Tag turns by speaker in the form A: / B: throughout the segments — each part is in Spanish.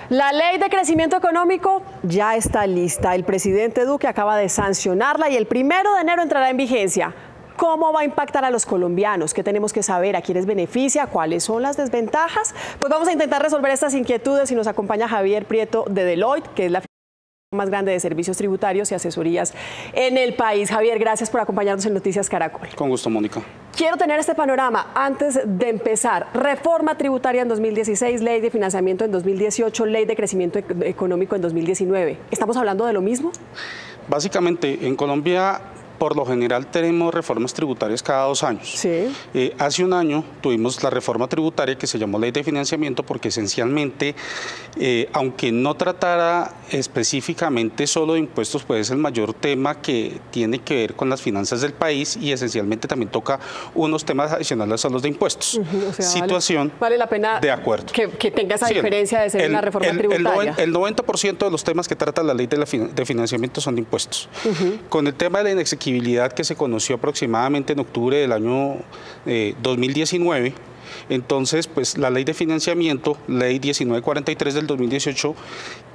A: La ley de crecimiento económico ya está lista. El presidente Duque acaba de sancionarla y el 1 de enero entrará en vigencia. ¿Cómo va a impactar a los colombianos? ¿Qué tenemos que saber? ¿A quiénes beneficia? ¿Cuáles son las desventajas? Pues vamos a intentar resolver estas inquietudes y nos acompaña Javier Prieto de Deloitte, que es la más grande de servicios tributarios y asesorías en el país. Javier, gracias por acompañarnos en Noticias Caracol.
B: Con gusto, Mónica.
A: Quiero tener este panorama antes de empezar. Reforma tributaria en 2016, ley de financiamiento en 2018, ley de crecimiento económico en 2019. ¿Estamos hablando de lo mismo?
B: Básicamente, en Colombia, por lo general, tenemos reformas tributarias cada 2 años.
A: Sí.
B: Hace un año tuvimos la reforma tributaria que se llamó Ley de Financiamiento porque esencialmente, aunque no tratara específicamente solo de impuestos, pues es el mayor tema que tiene que ver con las finanzas del país y esencialmente también toca unos temas adicionales a los de impuestos.
A: O sea,
B: situación
A: vale la pena
B: de acuerdo.
A: Que tenga esa diferencia de ser una reforma tributaria.
B: El 90% de los temas que trata la Ley de Financiamiento son de impuestos. Con el tema de la inexigibilidad que se conoció aproximadamente en octubre del año 2019, entonces pues la ley de financiamiento, ley 1943 del 2018,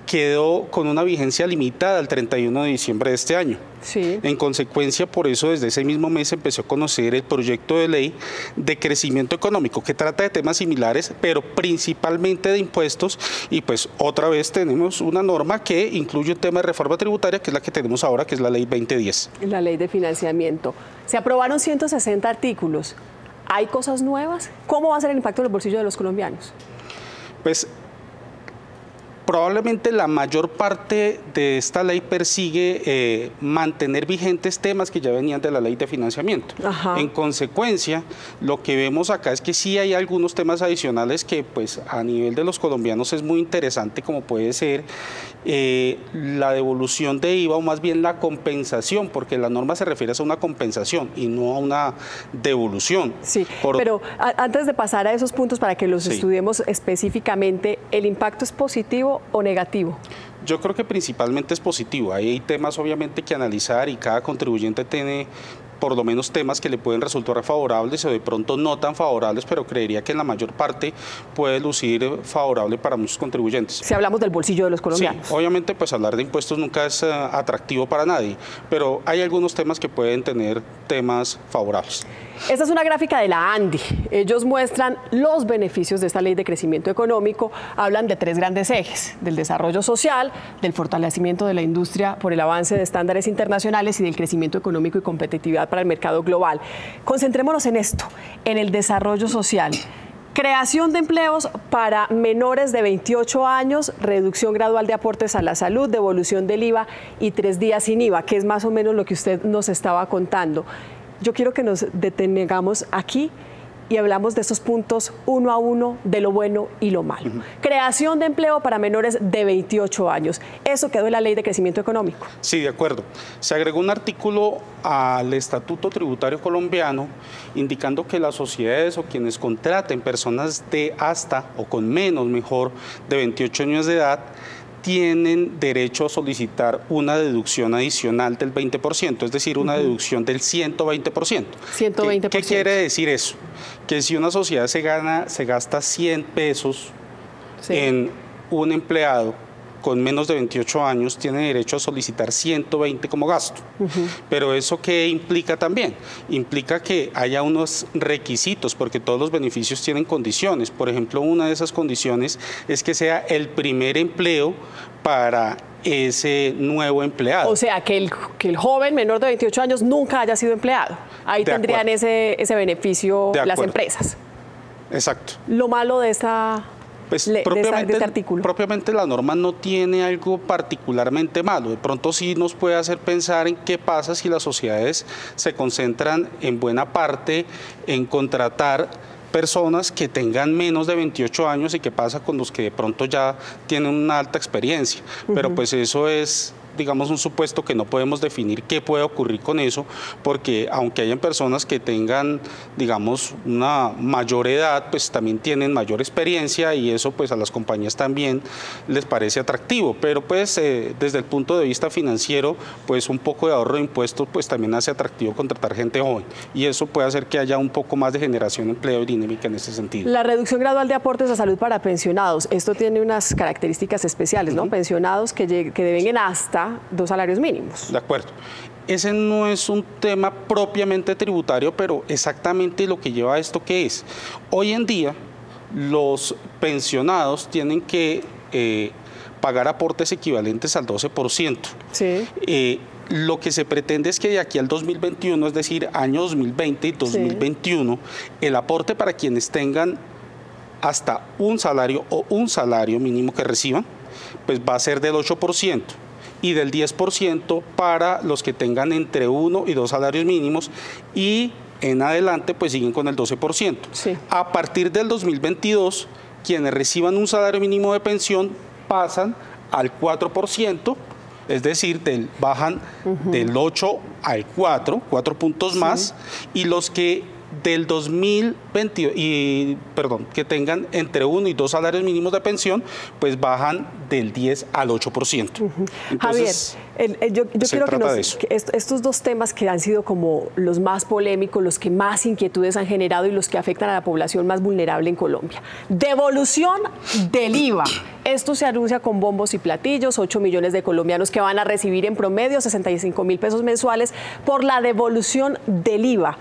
B: quedó con una vigencia limitada al 31 de diciembre de este año.
A: Sí.
B: En consecuencia, por eso desde ese mismo mes empezó a conocer el proyecto de ley de crecimiento económico, que trata de temas similares, pero principalmente de impuestos, y pues otra vez tenemos una norma que incluye un tema de reforma tributaria, que es la que tenemos ahora, que es la ley 2010.
A: La ley de financiamiento. Se aprobaron 160 artículos. ¿Hay cosas nuevas? ¿Cómo va a ser el impacto en el bolsillo de los colombianos?
B: Pues probablemente la mayor parte de esta ley persigue mantener vigentes temas que ya venían de la ley de financiamiento.
A: Ajá.
B: En consecuencia, lo que vemos acá es que sí hay algunos temas adicionales que pues a nivel de los colombianos es muy interesante, como puede ser la devolución de IVA o más bien la compensación, porque la norma se refiere a una compensación y no a una devolución.
A: Sí, pero antes de pasar a esos puntos para que los estudiemos específicamente, ¿el impacto es positivo o negativo?
B: Yo creo que principalmente es positivo. Ahí hay temas obviamente que analizar y cada contribuyente tiene por lo menos temas que le pueden resultar favorables o de pronto no tan favorables, pero creería que en la mayor parte puede lucir favorable para muchos contribuyentes.
A: Si hablamos del bolsillo de los colombianos.
B: Sí, obviamente pues hablar de impuestos nunca es atractivo para nadie, pero hay algunos temas que pueden tener temas favorables.
A: Esta es una gráfica de la ANDI. Ellos muestran los beneficios de esta ley de crecimiento económico. Hablan de 3 grandes ejes: del desarrollo social, del fortalecimiento de la industria por el avance de estándares internacionales y del crecimiento económico y competitividad para el mercado global. Concentrémonos en esto, en el desarrollo social. Creación de empleos para menores de 28 años, reducción gradual de aportes a la salud, devolución del IVA y 3 días sin IVA, que es más o menos lo que usted nos estaba contando. Yo quiero que nos detengamos aquí y hablamos de estos puntos uno a uno, de lo bueno y lo malo. Creación de empleo para menores de 28 años. Eso quedó en la Ley de Crecimiento Económico.
B: Sí, de acuerdo. Se agregó un artículo al Estatuto Tributario Colombiano indicando que las sociedades o quienes contraten personas de hasta o con menos, mejor, de 28 años de edad, tienen derecho a solicitar una deducción adicional del 20%, es decir, una deducción del 120%.
A: 120%.
B: ¿Qué quiere decir eso? Que si una sociedad se gasta 100 pesos en un empleado con menos de 28 años, tiene derecho a solicitar 120 como gasto. Pero ¿eso qué implica también? Implica que haya unos requisitos, porque todos los beneficios tienen condiciones. Por ejemplo, una de esas condiciones es que sea el primer empleo para ese nuevo empleado.
A: O sea, que el joven menor de 28 años nunca haya sido empleado. Ahí tendrían ese beneficio las empresas.
B: Exacto.
A: Lo malo de esta...
B: Pues
A: de este artículo.
B: Propiamente la norma no tiene algo particularmente malo. De pronto sí nos puede hacer pensar en qué pasa si las sociedades se concentran en buena parte en contratar personas que tengan menos de 28 años y qué pasa con los que de pronto ya tienen una alta experiencia. Pero pues eso es digamos, un supuesto que no podemos definir qué puede ocurrir con eso, porque aunque hayan personas que tengan, digamos, una mayor edad, pues también tienen mayor experiencia y eso pues a las compañías también les parece atractivo, pero pues desde el punto de vista financiero, pues un poco de ahorro de impuestos pues también hace atractivo contratar gente joven y eso puede hacer que haya un poco más de generación de empleo y dinámica en ese sentido.
A: La reducción gradual de aportes a salud para pensionados, esto tiene unas características especiales, ¿no? Pensionados que devenguen hasta 2 salarios mínimos.
B: De acuerdo. Ese no es un tema propiamente tributario, pero exactamente lo que lleva a esto que es. Hoy en día, los pensionados tienen que pagar aportes equivalentes al 12%.
A: Sí.
B: Lo que se pretende es que de aquí al 2021, es decir, año 2020 y 2021, sí, el aporte para quienes tengan hasta un salario o un salario mínimo que reciban, pues va a ser del 8% y del 10% para los que tengan entre 1 y 2 salarios mínimos y en adelante pues siguen con el 12%.
A: Sí.
B: A partir del 2022, quienes reciban un salario mínimo de pensión pasan al 4%, es decir, bajan del 8 al 4 puntos más, y los que del 2020, que tengan entre 1 y 2 salarios mínimos de pensión, pues bajan del 10 al 8%.
A: Entonces, Javier, yo quiero que estos dos temas que han sido como los más polémicos, los que más inquietudes han generado y los que afectan a la población más vulnerable en Colombia. Devolución del IVA. Esto se anuncia con bombos y platillos, 8 millones de colombianos que van a recibir en promedio 65.000 pesos mensuales por la devolución del IVA.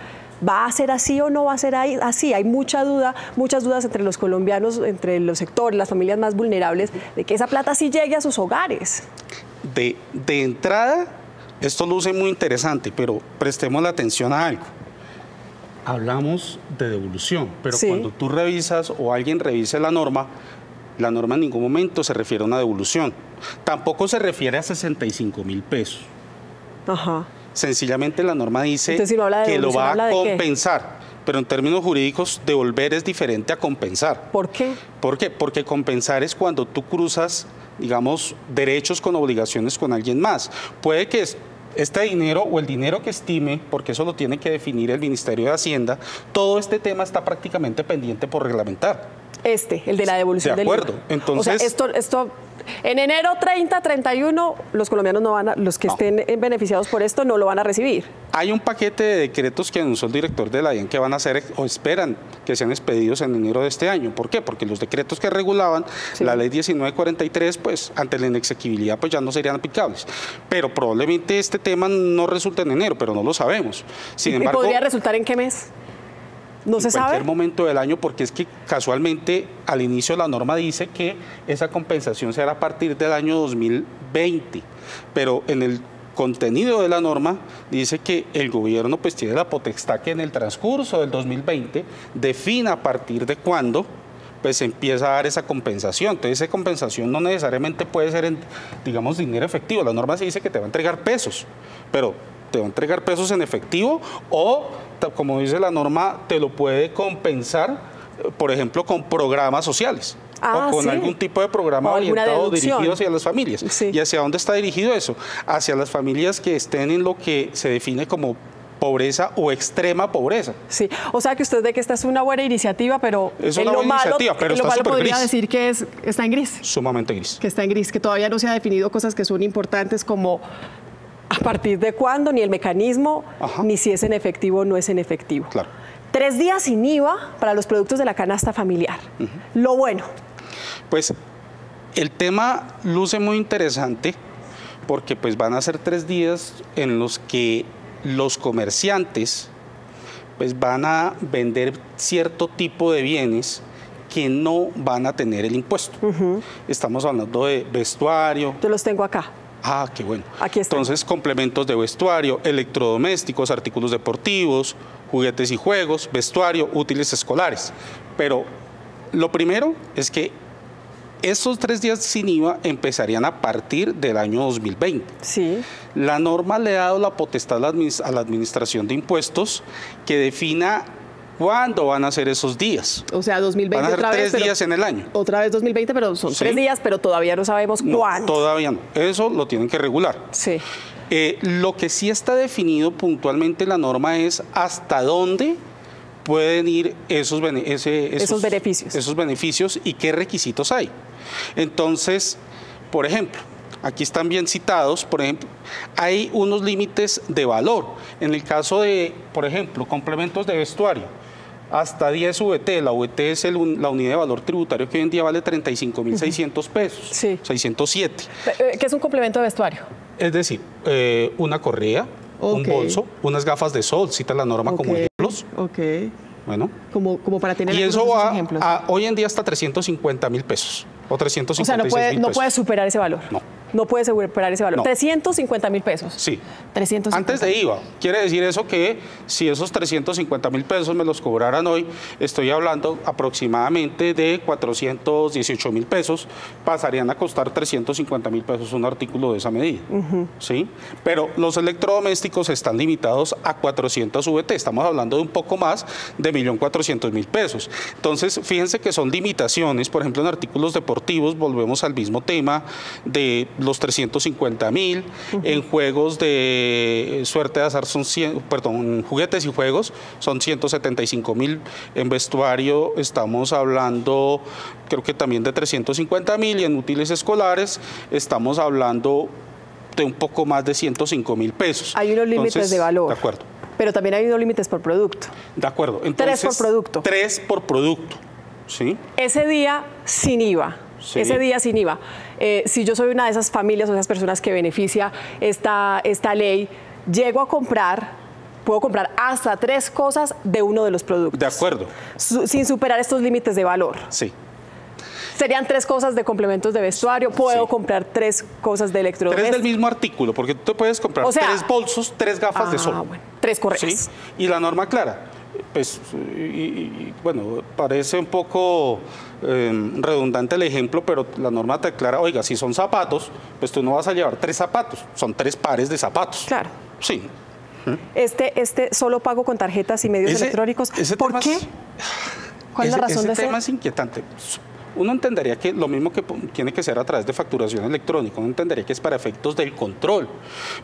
A: ¿Va a ser así o no va a ser así? Hay muchas dudas entre los colombianos, entre los sectores, las familias más vulnerables, de que esa plata sí llegue a sus hogares.
B: De entrada, esto luce muy interesante, pero prestemos la atención a algo. Hablamos de devolución, pero sí, cuando tú revisas o alguien revise la norma en ningún momento se refiere a una devolución. Tampoco se refiere a 65.000 pesos.
A: Ajá.
B: Sencillamente la norma dice que lo va a compensar, pero en términos jurídicos devolver es diferente a compensar.
A: ¿Por qué?
B: ¿Por qué? Porque compensar es cuando tú cruzas, digamos, derechos con obligaciones con alguien más. Puede que este dinero o el dinero que estime, porque eso lo tiene que definir el Ministerio de Hacienda, todo este tema está prácticamente pendiente por reglamentar.
A: El de la devolución del IVA.
B: De acuerdo. Entonces,
A: o sea, esto en enero 30, 31, los colombianos no van a, los que estén beneficiados por esto no lo van a recibir.
B: Hay un paquete de decretos que anunció el director de la DIAN que van a ser o esperan que sean expedidos en enero de este año. ¿Por qué? Porque los decretos que regulaban la ley 1943, pues ante la inexequibilidad pues ya no serían aplicables. Pero probablemente este tema no resulte en enero, pero no lo sabemos. Sin embargo,
A: ¿podría resultar en qué mes? ¿No se sabe?
B: En cualquier momento del año, porque es que casualmente al inicio la norma dice que esa compensación será a partir del año 2020, pero en el contenido de la norma dice que el gobierno pues tiene la potestad que en el transcurso del 2020 defina a partir de cuándo pues se empieza a dar esa compensación. Entonces esa compensación no necesariamente puede ser en, digamos, dinero efectivo. La norma se dice que te va a entregar pesos, pero te va a entregar pesos en efectivo o, como dice la norma, te lo puede compensar, por ejemplo, con programas sociales. O con algún tipo de programa orientado, dirigido hacia las familias.
A: Sí.
B: ¿Y hacia dónde está dirigido eso? Hacia las familias que estén en lo que se define como pobreza o extrema pobreza.
A: Sí, o sea que usted ve que esta es una buena iniciativa, pero
B: es una buena iniciativa, pero está súper
A: podría
B: gris.
A: Decir que está en gris.
B: Sumamente gris.
A: Que está en gris, que todavía no se ha definido cosas que son importantes como a partir de cuándo, ni el mecanismo, ni si es en efectivo o no es en efectivo.
B: Claro.
A: 3 días sin IVA para los productos de la canasta familiar. Lo bueno.
B: Pues el tema luce muy interesante porque pues van a ser 3 días en los que los comerciantes pues van a vender cierto tipo de bienes que no van a tener el impuesto. Estamos hablando de vestuario.
A: Yo los tengo acá.
B: Ah, qué bueno.
A: Aquí está.
B: Entonces, complementos de vestuario, electrodomésticos, artículos deportivos, juguetes y juegos, vestuario, útiles escolares. Pero lo primero es que estos 3 días sin IVA empezarían a partir del año 2020.
A: Sí.
B: La norma le ha dado la potestad a la Administración de Impuestos que defina ¿Cuándo van a ser esos días?
A: O sea, 2020
B: van a ser
A: otra vez,
B: 3 días en el año.
A: Otra vez 2020, pero son 3 días, pero todavía no sabemos cuándo.
B: Todavía no. Eso lo tienen que regular.
A: Sí.
B: Lo que sí está definido puntualmente en la norma es hasta dónde pueden ir esos beneficios y qué requisitos hay. Entonces, por ejemplo, aquí están bien citados, por ejemplo, hay unos límites de valor. En el caso de, por ejemplo, complementos de vestuario, hasta 10 VT. La VT es la unidad de valor tributario que hoy en día vale 35.600 pesos,
A: sí.
B: 607.
A: ¿Qué es un complemento de vestuario?
B: Es decir, una correa, un bolso, unas gafas de sol, cita la norma como ejemplos. Bueno.
A: Como para tener
B: y eso va
A: ejemplos.
B: Hoy en día hasta 350.000 pesos o 356.000
A: pesos. O sea, no puede superar ese valor. No puede superar ese valor.
B: No.
A: 350.000 pesos.
B: Sí.
A: 350.
B: Antes de IVA. Quiere decir eso que si esos 350.000 pesos me los cobraran hoy, estoy hablando aproximadamente de 418.000 pesos, pasarían a costar 350.000 pesos un artículo de esa medida. ¿Sí? Pero los electrodomésticos están limitados a 400 VT. Estamos hablando de un poco más de 1.400.000 pesos. Entonces, fíjense que son limitaciones. Por ejemplo, en artículos deportivos volvemos al mismo tema de los 350.000, en juegos de suerte de azar son juguetes y juegos son 175.000, en vestuario estamos hablando creo que también de 350.000 y en útiles escolares estamos hablando de un poco más de 105.000 pesos.
A: Hay unos límites de valor.
B: De acuerdo.
A: Pero también hay unos límites por producto.
B: De acuerdo. Entonces,
A: 3 por producto.
B: 3 por producto, ¿sí?
A: Ese día sin IVA. Sí. Ese día sin IVA. Si yo soy una de esas familias o esas personas que beneficia esta ley, llego a puedo comprar hasta 3 cosas de uno de los productos.
B: De acuerdo.
A: Sin superar estos límites de valor.
B: Sí.
A: Serían 3 cosas de complementos de vestuario. Puedo comprar 3 cosas de electrodomésticos.
B: 3 del mismo artículo, porque tú te puedes comprar 3 bolsos, 3 gafas de sol.
A: Bueno, 3 correas.
B: ¿Sí? Y la norma clara. Pues, bueno, parece un poco redundante el ejemplo, pero la norma te aclara, oiga, si son zapatos, pues tú no vas a llevar 3 zapatos, son 3 pares de zapatos.
A: Claro.
B: Sí.
A: Solo pago con tarjetas y medios electrónicos. ¿Por qué? ¿Cuál es la razón de ser?
B: Ese tema es inquietante. Uno entendería que lo mismo que tiene que ser a través de facturación electrónica, uno entendería que es para efectos del control,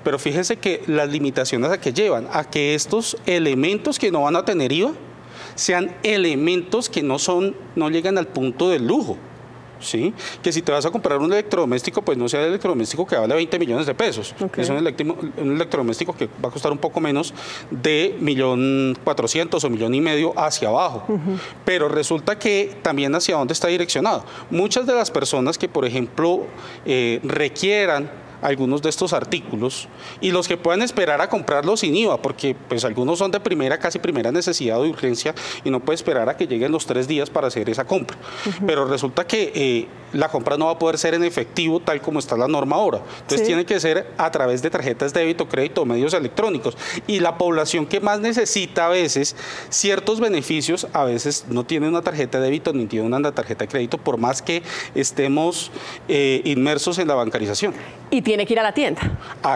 B: pero fíjese que las limitaciones a que llevan, a que estos elementos que no van a tener IVA sean elementos que no llegan al punto del lujo. ¿Sí? Que si te vas a comprar un electrodoméstico, pues no sea el electrodoméstico que vale 20 millones de pesos. Es un electrodoméstico que va a costar un poco menos de 1.400.000 o 1,5 millones hacia abajo. Pero resulta que también hacia dónde está direccionado. Muchas de las personas que, por ejemplo, requieran algunos de estos artículos y los que puedan esperar a comprarlos sin IVA, porque pues algunos son de casi primera necesidad o de urgencia y no puede esperar a que lleguen los 3 días para hacer esa compra. Pero resulta que la compra no va a poder ser en efectivo tal como está la norma ahora. Entonces tiene que ser a través de tarjetas de débito, crédito o medios electrónicos. Y la población que más necesita a veces ciertos beneficios, a veces no tiene una tarjeta de débito ni tiene una tarjeta de crédito, por más que estemos inmersos en la bancarización.
A: Y tiene que ir a la tienda.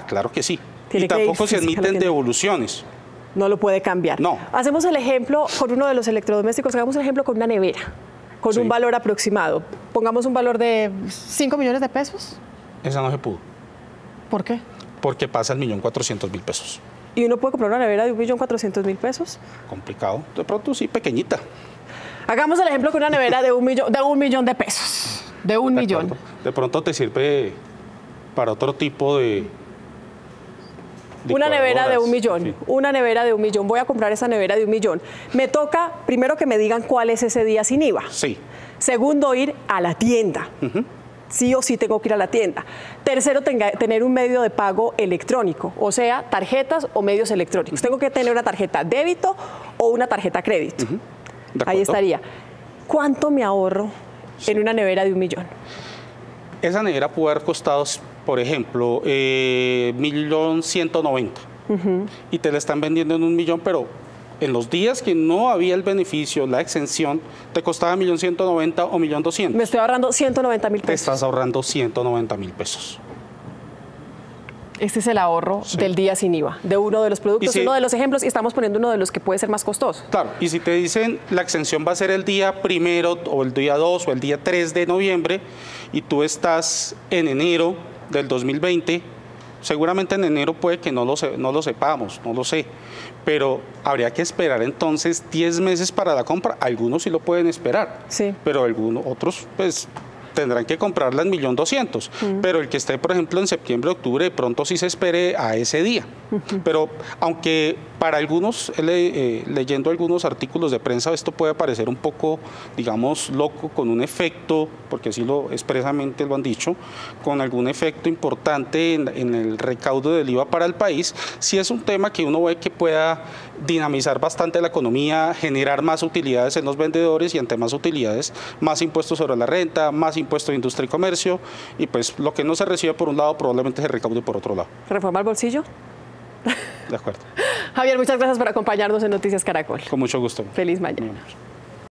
B: Claro que sí. Y tampoco se admiten devoluciones.
A: No lo puede cambiar.
B: No.
A: Hacemos el ejemplo con uno de los electrodomésticos, hagamos el ejemplo con una nevera, con un valor aproximado. Pongamos un valor de 5 millones de pesos.
B: Esa no se pudo.
A: ¿Por qué?
B: Porque pasa el 1.400.000 pesos.
A: ¿Y uno puede comprar una nevera de 1.400.000 pesos?
B: Complicado. De pronto sí, pequeñita.
A: Hagamos el ejemplo con una nevera de un millón de pesos. De 1 millón.
B: De pronto te sirve para otro tipo de...
A: Una nevera de 1 millón, sí. Una nevera de 1 millón. Voy a comprar esa nevera de 1 millón. Me toca, primero, que me digan cuál es ese día sin IVA.
B: Sí.
A: Segundo, ir a la tienda. Sí o sí tengo que ir a la tienda. Tercero, tener un medio de pago electrónico, o sea, tarjetas o medios electrónicos. Tengo que tener una tarjeta débito o una tarjeta crédito. Ahí estaría. ¿Cuánto me ahorro en una nevera de 1 millón?
B: Esa nevera puede haber costado, por ejemplo, 1.190.000. Y te la están vendiendo en 1 millón, pero en los días que no había el beneficio, la exención, te costaba 1.190.000 o 1.200.000.
A: Me estoy ahorrando 190.000 pesos.
B: Te estás ahorrando 190.000 pesos.
A: Este es el ahorro del día sin IVA, de uno de los productos, uno de los ejemplos, y estamos poniendo uno de los que puede ser más costoso.
B: Claro, y si te dicen la exención va a ser el día 1 o el día 2 o el día 3 de noviembre y tú estás en enero del 2020, seguramente en enero puede que no lo sepamos, no lo sé, pero habría que esperar entonces 10 meses para la compra. Algunos sí lo pueden esperar,
A: sí,
B: pero algunos otros pues tendrán que comprarla en 1.200.000, pero el que esté, por ejemplo, en septiembre, octubre, de pronto sí se espere a ese día. Pero aunque para algunos, leyendo algunos artículos de prensa, esto puede parecer un poco, digamos, loco, con un efecto, porque así expresamente lo han dicho, con algún efecto importante en el recaudo del IVA para el país, sí es un tema que uno ve que pueda dinamizar bastante la economía, generar más utilidades en los vendedores y ante más utilidades, más impuestos sobre la renta, más impuestos de industria y comercio, y pues lo que no se recibe por un lado probablemente se recaude por otro lado.
A: ¿Reforma al bolsillo?
B: De acuerdo.
A: Javier, muchas gracias por acompañarnos en Noticias Caracol.
B: Con mucho gusto.
A: Feliz mañana.